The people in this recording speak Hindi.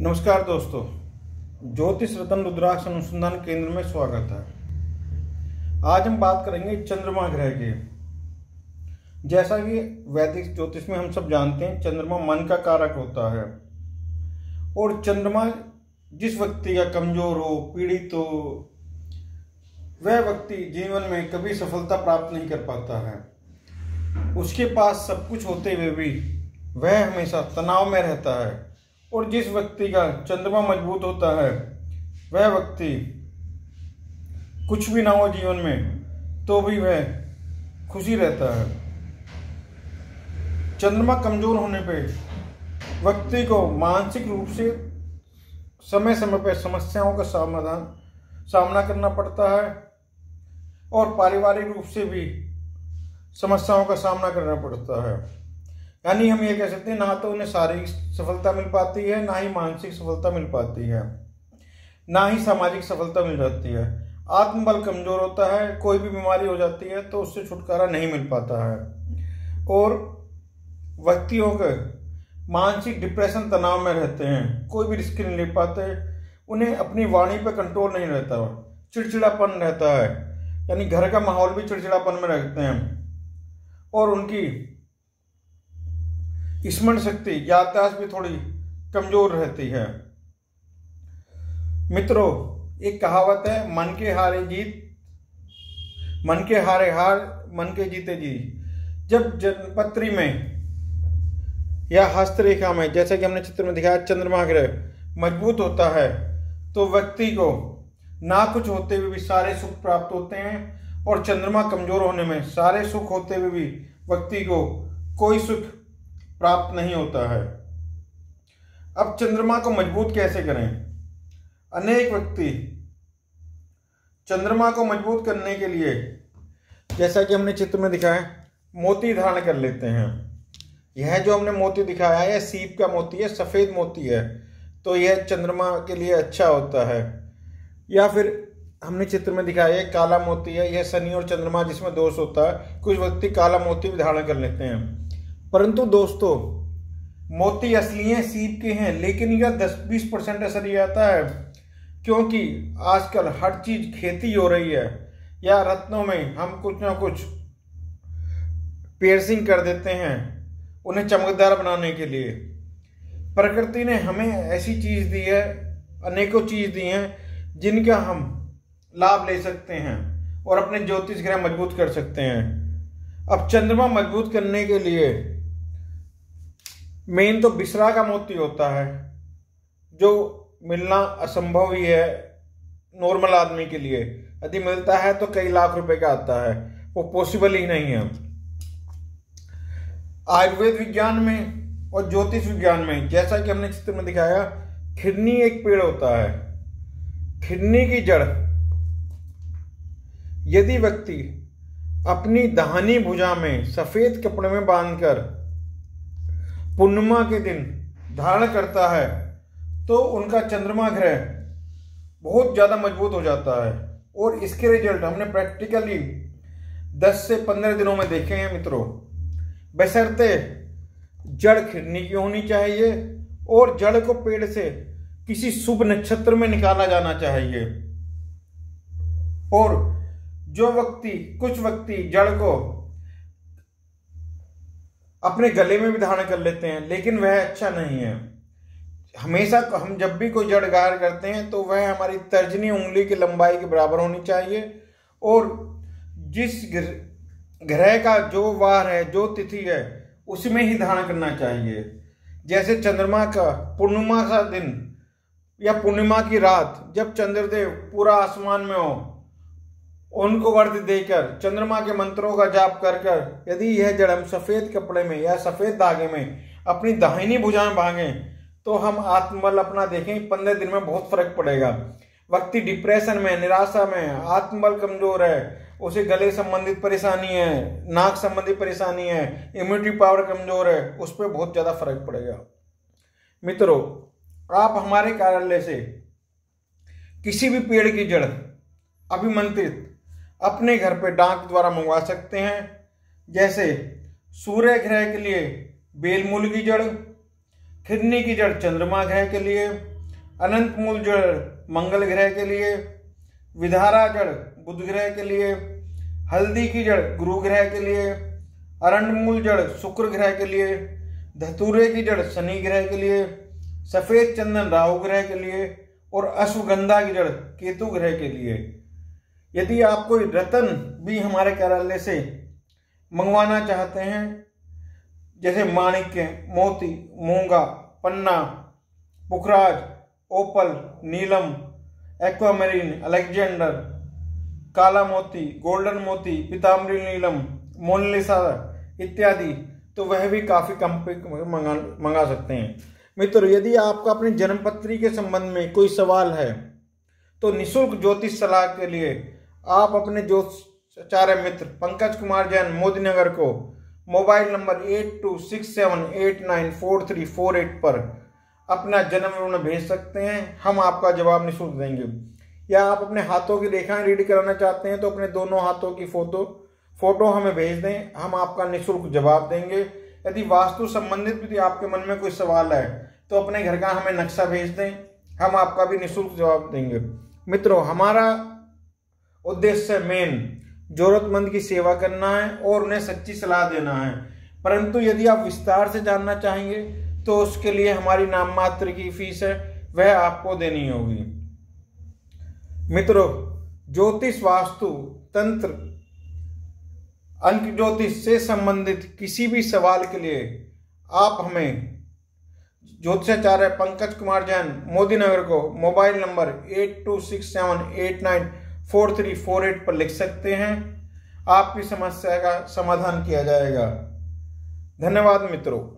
नमस्कार दोस्तों, ज्योतिष रत्न रुद्राक्ष अनुसंधान केंद्र में स्वागत है। आज हम बात करेंगे चंद्रमा ग्रह की। जैसा कि वैदिक ज्योतिष में हम सब जानते हैं, चंद्रमा मन का कारक होता है और चंद्रमा जिस व्यक्ति का कमजोर हो, पीड़ित हो, वह व्यक्ति जीवन में कभी सफलता प्राप्त नहीं कर पाता है। उसके पास सब कुछ होते हुए भी वह हमेशा तनाव में रहता है। और जिस व्यक्ति का चंद्रमा मजबूत होता है, वह व्यक्ति कुछ भी ना हो जीवन में तो भी वह खुशी रहता है। चंद्रमा कमजोर होने पे व्यक्ति को मानसिक रूप से समय समय पर समस्याओं का सामना करना पड़ता है और पारिवारिक रूप से भी समस्याओं का सामना करना पड़ता है। यानी हम ये कह सकते हैं, ना तो उन्हें शारीरिक सफलता मिल पाती है, ना ही मानसिक सफलता मिल पाती है, ना ही सामाजिक सफलता मिल जाती है। आत्मबल कमजोर होता है, कोई भी बीमारी हो जाती है तो उससे छुटकारा नहीं मिल पाता है और व्यक्तियों के मानसिक डिप्रेशन, तनाव में रहते हैं, कोई भी रिस्क नहीं ले पाते, उन्हें अपनी वाणी पर कंट्रोल नहीं रहता, चिड़चिड़ापन रहता है, यानी घर का माहौल भी चिड़चिड़ापन में रहते हैं और उनकी स्मरण शक्ति, याददाश्त भी थोड़ी कमजोर रहती है। मित्रों, एक कहावत है, मन के हारे जीत, मन के हारे हार, मन के जीते जीत। जब जन्मपत्री में या हस्तरेखा में, जैसे कि हमने चित्र में दिखाया, चंद्रमा ग्रह मजबूत होता है तो व्यक्ति को ना कुछ होते हुए भी सारे सुख प्राप्त होते हैं और चंद्रमा कमजोर होने में सारे सुख होते हुए भी व्यक्ति को कोई सुख प्राप्त नहीं होता है। अब चंद्रमा को मजबूत कैसे करें? अनेक व्यक्ति चंद्रमा को मजबूत करने के लिए, जैसा कि हमने चित्र में दिखाया, मोती धारण कर लेते हैं। यह जो हमने मोती दिखाया है, सीप का मोती है, सफेद मोती है, तो यह चंद्रमा के लिए अच्छा होता है। या फिर हमने चित्र में दिखाया है, काला मोती है, यह शनि और चंद्रमा जिसमें दोष होता है, कुछ व्यक्ति काला मोती भी धारण कर लेते हैं। परंतु दोस्तों, मोती असली हैं, सीप के हैं, लेकिन यह 10-20% असर ही आता है, क्योंकि आजकल हर चीज खेती हो रही है या रत्नों में हम कुछ ना कुछ पियर्सिंग कर देते हैं उन्हें चमकदार बनाने के लिए। प्रकृति ने हमें ऐसी चीज दी है, अनेकों चीज दी हैं जिनका हम लाभ ले सकते हैं और अपने ज्योतिष ग्रह मजबूत कर सकते हैं। अब चंद्रमा मजबूत करने के लिए मेन तो बिसरा का मोती होता है, जो मिलना असंभव ही है नॉर्मल आदमी के लिए। यदि मिलता है तो कई लाख रुपए का आता है, वो पॉसिबल ही नहीं है। आयुर्वेद विज्ञान में और ज्योतिष विज्ञान में, जैसा कि हमने चित्र में दिखाया, खिरनी एक पेड़ होता है। खिरनी की जड़ यदि व्यक्ति अपनी दाहिनी भुजा में सफेद कपड़े में बांधकर पूर्णिमा के दिन धारण करता है तो उनका चंद्रमा ग्रह बहुत ज्यादा मजबूत हो जाता है और इसके रिजल्ट हमने प्रैक्टिकली 10 से 15 दिनों में देखे हैं मित्रों। बशर्ते जड़ खिरनी की होनी चाहिए और जड़ को पेड़ से किसी शुभ नक्षत्र में निकाला जाना चाहिए। और कुछ व्यक्ति जड़ को अपने गले में भी धारण कर लेते हैं, लेकिन वह अच्छा नहीं है। हमेशा हम जब भी कोई जड़ गार करते हैं तो वह हमारी तर्जनी उंगली की लंबाई के बराबर होनी चाहिए और जिस ग्रह का जो वार है, जो तिथि है, उसमें ही धारण करना चाहिए। जैसे चंद्रमा का पूर्णिमा का दिन या पूर्णिमा की रात, जब चंद्रदेव पूरा आसमान में हो, उनको वर्त देकर चंद्रमा के मंत्रों का जाप कर कर यदि यह जड़ हम सफेद कपड़े में या सफेद धागे में अपनी दाहिनी भुजा में भागें तो हम आत्मबल अपना देखें, 15 दिन में बहुत फर्क पड़ेगा। व्यक्ति डिप्रेशन में, निराशा में, आत्मबल कमजोर है, उसे गले संबंधित परेशानी है, नाक संबंधी परेशानी है, इम्यूनिटी पावर कमजोर है, उस पर बहुत ज्यादा फर्क पड़ेगा। मित्रों, आप हमारे कार्यालय से किसी भी पेड़ की जड़ अभिमंत्रित अपने घर पे डाक द्वारा मंगवा सकते हैं। जैसे सूर्य ग्रह के लिए बेलमूल की जड़, खिरनी की जड़ चंद्रमा ग्रह के लिए, अनंत मूल जड़ मंगल ग्रह के लिए, विधारा जड़ बुध ग्रह के लिए, हल्दी की जड़ गुरु ग्रह के लिए, अरंडमूल जड़ शुक्र ग्रह के लिए, धतूरे की जड़ शनि ग्रह के लिए, सफेद चंदन राहु ग्रह के लिए और अश्वगंधा की जड़ केतु ग्रह के लिए। यदि आप कोई रत्न भी हमारे कार्यालय से मंगवाना चाहते हैं, जैसे माणिक्य, मोती, मूंगा, पन्ना, पुखराज, ओपल, नीलम, एक्वामेरीन, अलेक्जेंडर, काला मोती, गोल्डन मोती, पीताम्बरी नीलम, मोनालिसा इत्यादि, तो वह भी काफी कम पे मंगा सकते हैं। मित्रों, यदि आपका अपनी जन्मपत्री के संबंध में कोई सवाल है तो निःशुल्क ज्योतिष सलाह के लिए आप अपने ज्योतिषाचार्य मित्र पंकज कुमार जैन, मोदी नगर को मोबाइल नंबर 8267894348 पर अपना जन्म विवरण भेज सकते हैं। हम आपका जवाब निःशुल्क देंगे। या आप अपने हाथों की रेखाएं रीड कराना चाहते हैं तो अपने दोनों हाथों की फोटो हमें भेज दें, हम आपका निःशुल्क जवाब देंगे। यदि वास्तु संबंधित भी आपके मन में कोई सवाल है तो अपने घर का हमें नक्शा भेज दें, हम आपका भी निःशुल्क जवाब देंगे। मित्रों, हमारा उद्देश्य मेन जरूरतमंद की सेवा करना है और उन्हें सच्ची सलाह देना है। परंतु यदि आप विस्तार से जानना चाहेंगे तो उसके लिए हमारी नाम मात्र की फीस है, वह आपको देनी होगी। मित्रों, ज्योतिष, वास्तु, तंत्र, अंक ज्योतिष से संबंधित किसी भी सवाल के लिए आप हमें ज्योतिषाचार्य पंकज कुमार जैन, मोदी नगर को मोबाइल नंबर 8267894348 पर लिख सकते हैं। आपकी समस्या का समाधान किया जाएगा। धन्यवाद मित्रों।